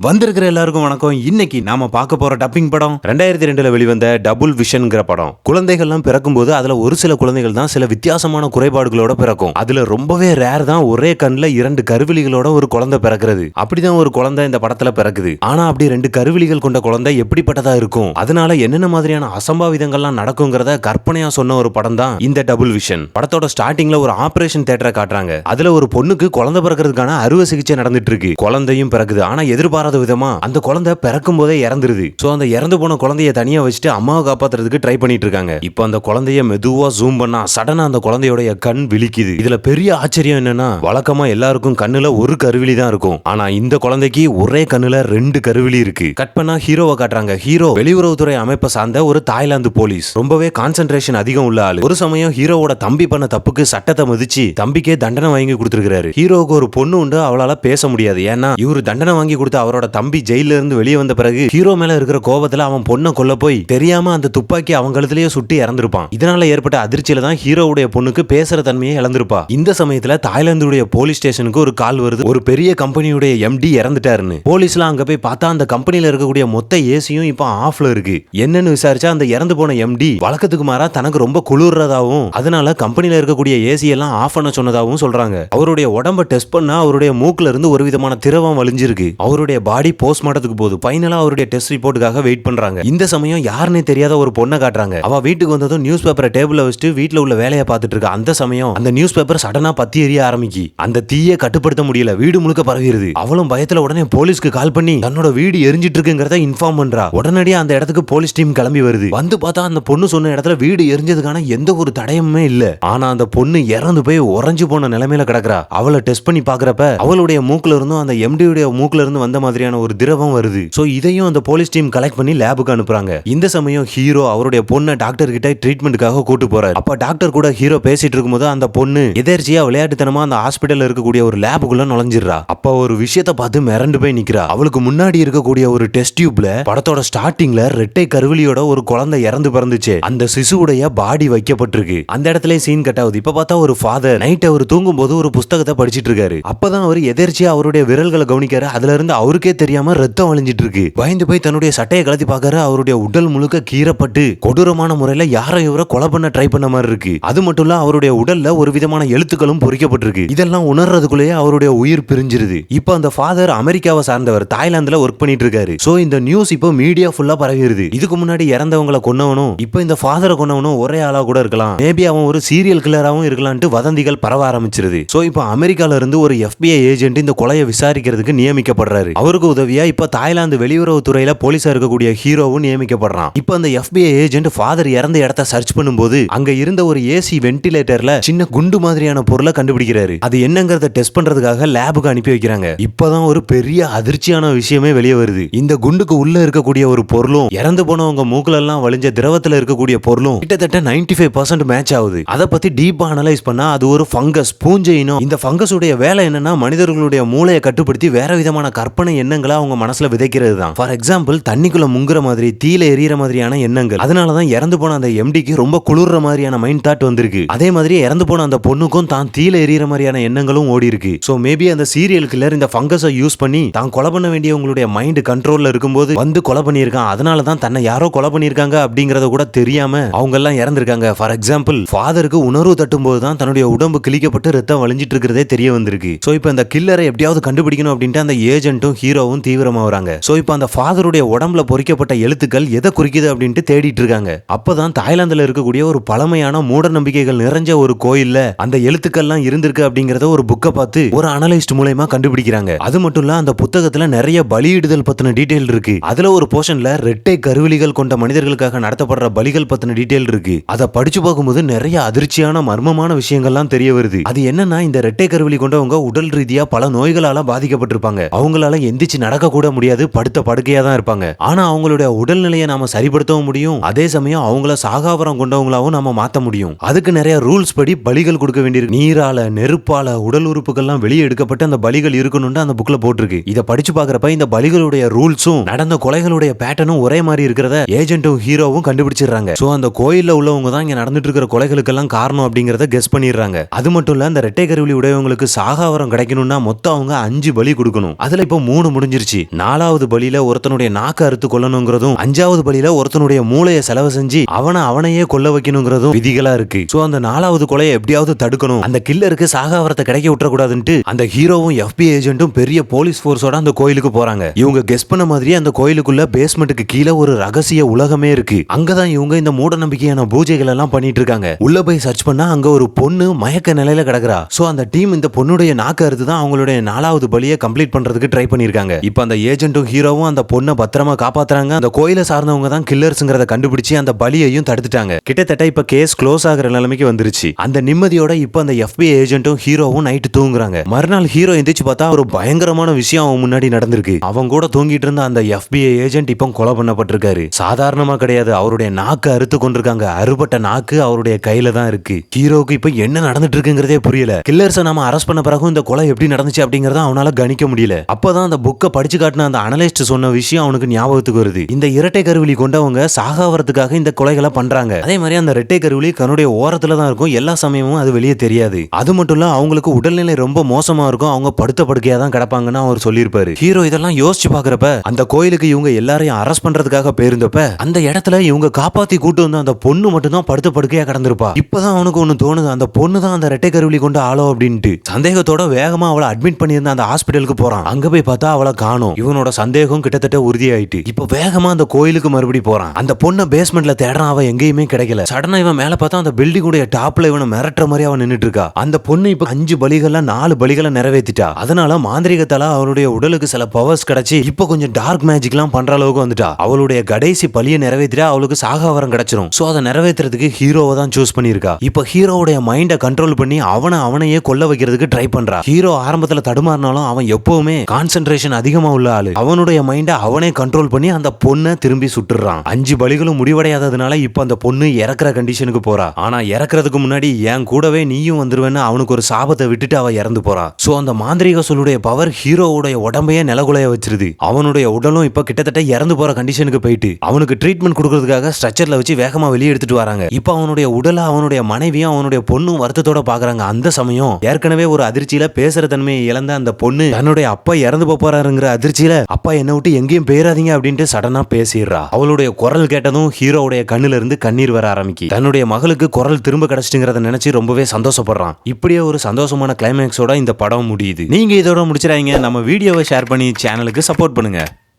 வந்திருக்கிற எல்லாருக்கும் வணக்கம். இன்னைக்கு நாம பார்க்க போற டப்பிங் படம் 2002 வெளிவந்த டபுள் விஷன்ங்கிற படம். குழந்தைகள்லாம் பிறக்கும் போது அதுல ஒரு சில குழந்தைகள் தான் சில வித்தியாசமான குறைபாடுகளோட பிறக்கும். அதுல ரொம்பவே ரேர் தான் ஒரே கண்ணுல 2 கருவிழிகளோட ஒரு குழந்தை பிறக்கிறது. அப்படிதான் ஒரு குழந்தை இந்த படத்துல பிறக்குது. ஆனா அப்படி 2 கருவிழிகள் கொண்ட குழந்தை எப்படிப்பட்டதா இருக்கும், அதனால என்னென்ன மாதிரியான அசம்பாவிதங்கள்லாம் நடக்குங்கிறத கற்பனையா சொன்ன ஒரு படம் தான் இந்த டபுள் விஷன். படத்தோட ஸ்டார்டிங்ல ஒரு ஆபரேஷன் தியேட்டரை காட்டுறாங்க. அதுல ஒரு பொண்ணுக்கு குழந்தை பிறக்கிறதுக்கான அறுவை சிகிச்சை நடந்துட்டு இருக்கு. குழந்தையும் பிறக்குது. ஆனா எதிர்பாராத விதமா அந்த குழந்தை பிறக்கும் போதே இறந்துருது. சோ அந்த இறந்து போன குழந்தைய தனியா வச்சுட்டு அம்மாவை காப்பாத்துறதுக்கு ட்ரை பண்ணிட்டு இருக்காங்க. இப்போ அந்த குழந்தைய மெதுவா ஜூம் பண்ணா சடனா அந்த குழந்தையோட கண் விழிக்குது. இதுல பெரிய ஆச்சரியம் என்னன்னா, வழக்கமா எல்லாருக்கும் கண்ணுல ஒரு கருவிழி தான் இருக்கும். ஆனா இந்த குழந்தைக்கு ஒரே கண்ணுல 2 கருவிழி இருக்கு. கட் பண்ணா ஹீரோவை காட்டுறாங்க. ஹீரோ வெளியுறவுத்துறை அமைப்பை சார்ந்த ஒரு தாய்லாந்து போலீஸ். ரொம்பவே கான்சென்ட்ரேஷன் அதிகம் உள்ள ஆளு. ஒரு சமயம் ஹீரோவோட தம்பி பண்ண தப்புக்கு சட்டத்தை மதிச்சு தம்பிக்கே தண்டனை வாங்கி கொடுத்திருக்காரு. ஹீரோவுக்கு ஒரு பொண்ணு உண்டு, அவளால பேச முடியாது. ஏன்னா இவரு தண்டனை வாங்கி கொடுத்த அவரோட தம்பி ஜெயில இருந்து வெளியே வந்த பிறகு ஹீரோ மேல இருக்கிற கோபத்துல அவன் பொண்ணை கொல்ல போய் தெரியாம அந்த துப்பாக்கி அவங்க கழுத்திலேயே சுட்டி இறந்திருப்பான். இதனால ஏற்பட்ட அதிர்ச்சியில தான் ஹீரோவுடைய பொண்ணுக்கு பேசுற தன்மையை இழந்திருப்பா. இந்த சமயத்துல தாய்லாந்துடைய போலீஸ் ஸ்டேஷனுக்கு ஒரு கால் வருது. ஒரு பெரிய கம்பெனியுடைய எம்டி இறந்துட்டாருன்னு. போலீஸ்லாம் அங்க போய் பார்த்தா அந்த கம்பெனில இருக்கக்கூடிய மொத்த ஏசியும் இப்ப ஆஃப்ல இருக்கு. என்னன்னு விசாரிச்சா அந்த இறந்து போன எம்டி வழக்கத்துக்கு மாறா தனக்கு ரொம்ப குளிர்றதாவும் அதனால கம்பெனில இருக்கக்கூடிய ஏசி எல்லாம் ஆஃப் பண்ண சொன்னதாகவும் சொல்றாங்க. அவருடைய உடம்ப டெஸ்ட் பண்ணா அவருடைய மூக்குல இருந்து ஒரு விதமான திரவம் வழிஞ்சிருக்கு. அவருடைய பாடி போஸ்ட்மார்ட்டத்துக்கு போகுது. ஃபைனலா அவருடைய டெஸ்ட் ரிப்போர்ட்டுக்காக வெயிட் பண்றாங்க. இந்த சமயம் யாருன்னே தெரியாத ஒரு பொண்ணை காட்டுறாங்க. அவ வீட்டுக்கு வந்ததும் நியூஸ் பேப்பரை டேபிள்ல வச்சுட்டு வீட்ல உள்ள வேலையை பார்த்துட்டு இருக்கா. அந்த சமயம் அந்த நியூஸ் பேப்பர் சடனா பத்தி எரிய ஆரம்பிக்கி. அந்த தீயை கட்டுப்படுத்த முடியல. வீடு முழுக்க பரவிடுது. அவளும் பயத்துல உடனே போலீஸ்க்கு கால் பண்ணி தன்னோட வீடு எரிஞ்சிட்டு இருக்குங்கிறத இன்ஃபார்ம் பண்றா. உடனடியா அந்த இடத்துக்கு போலீஸ் டீம் கிளம்பி வருது. வந்து பார்த்தா அந்த பொண்ணு சொன்ன இடத்துல வீடு எரிஞ்சதுக்கான எந்த ஒரு தடயமுமே இல்ல. ஆனா அந்த பொண்ணு இறந்து போய் உறைஞ்சு போன நிலைமையில கிடக்குறா. அவளை டெஸ்ட் பண்ணி பாக்குறப்ப அவளுடைய மூக்குல இருந்தும் அந்த எம்டியுடைய மூக்குல இருந்து வந்த மாதிரியான ஒரு திரவம் வருது. சோ இதையும் அந்த போலீஸ் டீம் கலெக்ட் பண்ணி லேபுக்கு அனுப்புறாங்க. இந்த சமயம் ஹீரோ அவருடைய பொண்ணை டாக்டர் கிட்ட ட்ரீட்மெண்ட்டுக்காக கூட்டு போறாரு. அப்ப டாக்டர் கூட ஹீரோ பேசிட்டு இருக்கும்போது அந்த பொண்ணு எதேர்ச்சியா விளையாட்டுத்தனமா அந்த ஹாஸ்பிடல்ல இருக்கக்கூடிய ஒரு லேபுக்குள்ள நுழைஞ்சிரா. அப்ப ஒரு விஷயத்தை பார்த்து மிரண்டு போய் நிக்கிறா. அவளுக்கு முன்னாடி இருக்கக்கூடிய ஒரு டெஸ்ட் டியூப்ல படத்தோட ஸ்டார்டிங்ல ரெட்டை கருவிலியோட ஒரு குழந்தை இறந்து பிறந்துச்சு. அந்த சிசுவுடைய பாடி வைக்கப்பட்டிருக்கு. அந்த இடத்துல சீன் கட் ஆகுது. இப்ப பார்த்தா ஒரு ஃபாதர் நைட் அவர் தூங்கும் போது ஒரு புஸ்தகத்தை படிச்சிட்டு இருக்காரு. அப்பதான் அவர் எதேர்ச்சியா அவருடைய விரல்களை கவனிக்காரு. அதுல இருந்து அவருக்கே தெரியாம ரத்தம் வழிஞ்சிட்டு இருக்கு. பயந்து போய் தன்னுடைய சட்டையை கலத்தி பாக்குற. அவருடைய உடல் முழுக்க கீறப்பட்டு கொடூரமான முறையில யாரை இவரை கொலை பண்ண ட்ரை பண்ண மாதிரி இருக்கு. அது மட்டும் இல்ல அவருடைய உடல்ல ஒரு விதமான எழுத்துக்களும் பொறிக்கப்பட்டிருக்கு. இதெல்லாம் உணர்றதுக்குள்ளேயே அவருடைய உயிர் பிரிஞ்சிருது. இப்போ அந்த ஃபாதர் அமெரிக்காவை சார்ந்தவர், தாய்லாந்துல ஒர்க் பண்ணிட்டு இருக்காரு. சோ இந்த நியூஸ் இப்போ மீடியா ஃபுல்லா பரவிடுது. இதுக்கு முன்னாடி இறந்தவங்களை கொன்னவனும் இப்போ இந்த ஃபாதரை கொன்னவனும் ஒரே ஆளா கூட இருக்கலாம். மேபி அவன் ஒரு சீரியல் கில்லராவும் இருக்கலாம்னு வதந்திகள் பரவ ஆரம்பிச்சிருது. சோ இப்போ அமெரிக்கால இருந்து ஒரு FBI ஏஜென்ட் இந்த கொலையை விசாரிக்கிறதுக்கு நியமிக்கப்படுறாரு. அவருக்கு உதவியா இப்ப தாய்லாந்து வெளியுறவு துறையில போலீஸா இருக்கக்கூடிய ஹீரோவும் நியமிக்கப்படுறான். இப்ப அந்த FBI ஏஜென்ட் ஃபாதர் இறந்த இடத்தை சர்ச் பண்ணும்போது அங்க இருந்த ஒரு ஏசி வென்டிலேட்டர்ல சின்ன குண்டு மாதிரியான பொருளை கண்டுபிடிக்கிறாரு. அது என்னங்கறத டெஸ்ட் பண்றதுக்காக லேபுக்கு அனுப்பி வைக்கிறாங்க. இப்பதான் ஒரு பெரிய அதிர்ச்சியான விஷயமே வெளியே வருது. இந்த குண்டுக்கு உள்ள இருக்கக்கூடிய ஒரு பொருளும் இறந்து போனவங்க மூக்குல எல்லாம் வழிஞ்ச திரவத்துல இருக்கக்கூடிய பொருளும் கிட்டத்தட்ட 95% மேட்ச் ஆகுது. அதை பத்தி டீப்பா அனலைஸ் பண்ணா அது ஒரு ஃபங்கஸ், பூஞ்சை இனம். இந்த ஃபங்கஸ் உடைய வேலை என்னன்னா மனிதர்களுடைய மூளையை கட்டுப்படுத்தி வேற விதமான கற்பனை எண்ணங்களை அவங்க மனசுல விதைக்கிறது தான். ஃபார் எக்ஸாம்பிள் தண்ணிக்குள்ள முங்குற மாதிரி, தீல எரியற மாதிரியான எண்ணங்கள். அதனாலதான் இறந்து போன அந்த எம்டிக்கு ரொம்ப குளிர்ற மாதிரியான மைண்ட் தாட் வந்திருக்கு. அதே மாதிரி இறந்து போன அந்த பொண்ணுக்கும் தான் தீல எரியற மாதிரியான எண்ணங்களும் ஓடி இருக்கு. சோ மேபி அந்த சீரியல் கில்லர் இந்த ஃபங்கஸை யூஸ் பண்ணி தான் கொலை பண்ண வேண்டியவங்களுடைய மைண்ட் கண்ட்ரோல்ல இருக்கும்போது வந்து கொலை பண்ணியிருக்கான். அதனாலதான் தன்னை யாரோ கொலை பண்ணியிருக்காங்க அப்படிங்கறத கூட தெரியாம அவங்க எல்லாம் இறந்திருக்காங்க. ஃபார் எக்ஸாம்பிள் ஃபாதருக்கு உணர்வு தட்டும் போது தான் தன்னுடைய உடம்பு கிழிக்கப்பட்டு ரத்தம் வழிஞ்சிட்டு இருக்கிறதே தெரிய வந்திருக்கு. சோ இப்போ இந்த கில்லரை எப்படியாவது கண்டுபிடிக்கணும் அப்படின்ட்டு அந்த ஏஜென்ட்டும் ஹீரோவும் தீவிரமா வராங்க. சோ இப்போ அந்த ஃபாதருடைய உடம்புல பொறிக்கப்பட்ட எழுத்துக்கள் எதை குறிக்குது அப்படின்ட்டு தேடிட்டு இருக்காங்க. அப்பதான் தாய்லாந்துல இருக்கக்கூடிய ஒரு பழமையான மூட நம்பிக்கைகள் நிறைஞ்ச ஒரு கோயில்ல அந்த எழுத்துக்கள்லாம் இருந்திருக்கு அப்படிங்கறத ஒரு புக்கை பார்த்து ஒரு அனலிஸ்ட் மூலமா கண்டுபிடிக்கிறாங்க. அது மட்டும் இல்ல அந்த புத்தகத்துல நிறைய பலியிடுதல் பத்தின டீடைல் இருக்கு. அதுல ஒரு போர்ஷன்ல ரெட்டை கருவிலிகள் கொண்ட மனிதர்களுக்காக நடத்தப்படுற பலிகள் பத்தின டீடைல் இருக்கு. அதை படிச்சு பார்க்கும்போது நிறைய அதிர்ச்சியான மர்மமான விஷயங்கள்லாம் தெரிய வருது. அது என்னன்னா இந்த ரெட்டை கருவிலி கொண்டவங்க உடல் ரீதியா பல நோய்களால பாதிக்கப்பட்டிருப்பாங்க. அவங்களால எந்திரிச்சு நடக்க கூட முடியாது, படுத்த படுக்கையா தான் இருப்பாங்க. ஆனா அவங்களுடைய உடல்நிலையை நாம சரிப்படுத்தவும் முடியும். அதே சமயம் அவங்கள சாகாவரம் கொண்டவங்களாவும் நாம மாத்த முடியும். அதுக்கு நிறைய ரூல்ஸ் படி பலிகள் கொடுக்க வேண்டியிருக்கு. நீரால, நெருப்பால உடல் உறுப்புகள்லாம் வெளியே எடுக்கப்பட்டு அந்த பலிகள் இருக்கணும்னு அந்த புக்ல போட்டிருக்கு. இதை படிச்சு பாக்குறப்ப இந்த பலிகளுடைய ரூல்ஸும் நடந்த கொலைகளுடைய பேட்டர்னும் ஒரே மாதிரி இருக்கிறத ஏஜென்ட்டும் ஹீரோவும் கண்டுபிடிச்சிடுறாங்க. சோ அந்த கோயில்ல உள்ளவங்க தான் இங்க நடந்துட்டு இருக்கிற கொலைகளுக்கெல்லாம் காரணம் அப்படிங்கறத கெஸ் பண்ணிடுறாங்க. அது மட்டும் இல்ல அந்த ரெட்டை கருவிலி உடையவங்களுக்கு சாகாவரம் கிடைக்கணும்னா மொத்தம் அவங்க 5 பலி கொடுக்கணும். அதுல இப்போ 3 முடிஞ்சிருச்சு. 4வது பலியில ஒருத்தனுடைய நாக்க அறுத்து கொல்லணுங்கிறதும் 5வது பலியில ஒருத்தனுடைய மூளையை செலவு செஞ்சு அவனையே கொல்ல வைக்கணுங்கிறதும் விதிகளா இருக்கு. சோ அந்த 4வது கொலையை எப்படியாவது தடுக்கணும், அந்த கில்லருக்கு சாகாவரத்தை கிடைக்க விட்டுறக்கூடாதுன்ட்டு அந்த ஹீரோவும் FBI ஏஜென்ட்டும் பெரிய போலீஸ் போர்ஸோட அந்த கோயிலுக்கு போறாங்க. இவங்க கெஸ் பண்ண மாதிரியே அந்த கோயிலுக்குள்ள பேஸ்மெண்ட்டுக்கு கீழே ஒரு ரகசிய உலகமே இருக்கு. அங்கதான் இவங்க இந்த மூட நம்பிக்கையான பூஜைகள் எல்லாம் பண்ணிட்டு இருக்காங்க. உள்ள போய் சர்ச் பண்ணா அங்க ஒரு பொண்ணு மயக்க நிலையில கிடக்குறா. சோ அந்த டீம் இந்த பொண்ணுடைய நாக்க அறுத்து தான் அவங்களுடைய 4வது பலியை கம்ப்ளீட் பண்றதுக்கு ட்ரை பண்ணிருக்காங்க. இப்ப அந்த ஏஜென்ட்டும் ஹீரோவும் அந்த பொண்ணை பத்திரமா காப்பாத்துறாங்க. அந்த கோயிலை சார்ந்தவங்க தான் கில்லர்ஸ்ங்கறத கண்டுபிடிச்சு அந்த பலியையும் தடுத்துட்டாங்க. கிட்டத்தட்ட இப்ப கேஸ் க்ளோஸ் ஆகுற நிலைமைக்கு வந்துருச்சு. அந்த நிம்மதியோட இப்ப அந்த FBI ஏஜென்ட்டும் ஹீரோவும் நைட்டு தூங்குறாங்க. மறுநாள் ஹீரோ எந்திரிச்சு பார்த்தா ஒரு பயங்கரமான விஷயம் அவன் முன்னாடி நடந்திருக்கு. அவன் கூட தூங்கிட்டு இருந்த அந்த FBI ஏஜென்ட் இப்ப கொலை பண்ணப்பட்டிருக்காரு. சாதாரணமா கிடையாது, அவருடைய நாக்கு அறுத்து கொண்டிருக்காங்க. அறுபட்ட நாக்கு அவருடைய கையில தான் இருக்கு. ஹீரோக்கு இப்ப என்ன நடந்துட்டு இருக்குங்கிறதே புரியல. கில்லர்ஸை நாம அரெஸ்ட் பண்ண பிறகு இந்த கொலை எப்படி நடந்துச்சு அப்படிங்கறத அவனால கணிக்க முடியல. அப்பதான் அந்த புக்கை படிச்சு காட்டின அந்த அனலிஸ்ட் சொன்ன விஷயம் அவனுக்கு ஞாபகத்துக்கு வருது. இந்த இரட்டை கருவிலி கொண்டவங்க சாகாவரத்துக்காக இந்த கொலைகளை பண்றாங்க. அதே மாதிரி அந்த இரட்டை கருவிலி கண்ணுடைய ஓரத்துல தான் இருக்கும். எல்லா சமயமும் அது வெளியே தெரியாது. அது மட்டும் இல்ல அவங்களுக்கு உடல்நிலை ரொம்ப மோசமா இருக்கும். அவங்க படுத்த படுக்கையா தான் கிடப்பாங்கன்னு அவர் சொல்லியிருப்பாரு. ஹீரோ இதெல்லாம் யோசிச்சு பாக்குறப்ப அந்த கோயிலுக்கு இவங்க எல்லாரையும் அரெஸ்ட் பண்றதுக்காக போயிருந்தப்ப அந்த இடத்துல இவங்க காப்பாத்தி கூட்டு வந்து அந்த பொண்ணு மட்டும் தான் படுத்த படுக்கையா கிடந்திருப்பா. இப்பதான் அவனுக்கு ஒண்ணு தோணுது, அந்த பொண்ணு தான் அந்த இரட்டை கருவிலி கொண்ட ஆளோ அப்படின்ட்டு. சந்தேகத்தோட வேகமா அவளை அட்மிட் பண்ணியிருந்த அந்த ஹாஸ்பிட்டலுக்கு போறான். அங்க போய் பார்த்தா அவளை காணோம். இவனோட சந்தேகம் கிட்டத்தட்ட உறுதியாயிட்டு இப்ப வேகமா அந்த கோயிலுக்கு மறுபடி போறான். அந்த பொண்ணை பேஸ்மெண்ட்ல தேடுறான். அவன் எங்கேயுமே கிடைக்கல. சடனா இவன் மேல பார்த்தா அந்த பில்டிங் உடைய டாப்ல இவனை மிரட்டுற மாதிரி அவன் நின்னுட்டு இருக்கா. அந்த பொண்ணு இப்ப 5 பலிகள்ல 4 பலிகளை நிறைவேற்றிட்டா. அதனால மாந்திரிகத்தால அவளுடைய உடலுக்கு சில பவர்ஸ் கிடைச்சி இப்ப கொஞ்சம் டார்க் மேஜிக் எல்லாம் பண்ற அளவுக்கு வந்துட்டா. அவளுடைய கடைசி பலியை நிறைவேற்றிட்டா அவளுக்கு சாகாவரம் கிடைச்சிரும். சோ அதை நிறைவேற்றுறதுக்கு ஹீரோவை தான் சூஸ் பண்ணிருக்கா. இப்ப ஹீரோவுடைய மைண்டை கண்ட்ரோல் பண்ணி அவனையே கொல்ல வைக்கிறதுக்கு ட்ரை பண்றா. ஹீரோ ஆரம்பத்துல தடுமாறினாலும் அவன் எப்பவுமே கான்சென்ட்ரேஷன் அதிகமா உள்ள ஆளு. அவனுடைய மைண்டை அவனே கண்ட்ரோல் பண்ணி அந்த பொண்ணை திரும்பி சுட்டுறான். 5 பலிகளும் முடிவடையாததுனால இப்ப அந்த பொண்ணு இறக்குற கண்டிஷனுக்கு போறா. ஆனா இறக்குறதுக்கு முன்னாடி என் கூடவே நீயும் வந்துருவேன்னு அவனுக்கு ஒரு சாபத்தை விட்டுட்டு அவ இறந்து போறா. சோ அந்த மாந்திரிக சொல்லுடைய பவர் ஹீரோவுடைய உடம்பையே நிலகுலைய வச்சிருது. அவனுடைய உடலும் இப்ப கிட்டத்தட்ட இறந்து போற கண்டிஷனுக்கு போயிட்டு அவனுக்கு ட்ரீட்மெண்ட் கொடுக்கறதுக்காக ஸ்ட்ரெச்சர்ல வச்சு வேகமா வெளியே எடுத்துட்டு வராங்க. இப்ப அவனுடைய உடலை அவனுடைய மனைவியும் அவனுடைய பொண்ணும் வருத்தத்தோட பாக்குறாங்க. அந்த சமயம் ஏற்கனவே ஒரு அதிர்ச்சியில பேசுற தன்மையை இழந்த அந்த பொண்ணு தன்னுடைய அப்பா இறந்து போறாருங்கிற அதிர்ச்சியில அப்பா என்ன விட்டு எங்கேயும் போயிடாதீங்க அப்படின்ட்டு சடனா பேசிடுறா. அவளுடைய குரல் கேட்டதும் ஹீரோவுடைய கண்ணுல இருந்து கண்ணீர் வர ஆரம்பிக்கு. தன்னுடைய மகளுக்கு குரல் திரும்ப கிடைச்சிட்டுங்கிறத நினைச்சு ரொம்பவே சந்தோஷப்படுறான். இப்படியே ஒரு சந்தோஷமான கிளைமேக்ஸோட இந்த படம் முடியுது. நீங்க இதோட முடிச்சிடாதீங்க. நம்ம வீடியோவை ஷேர் பண்ணி சேனலுக்கு சப்போர்ட் பண்ணுங்க.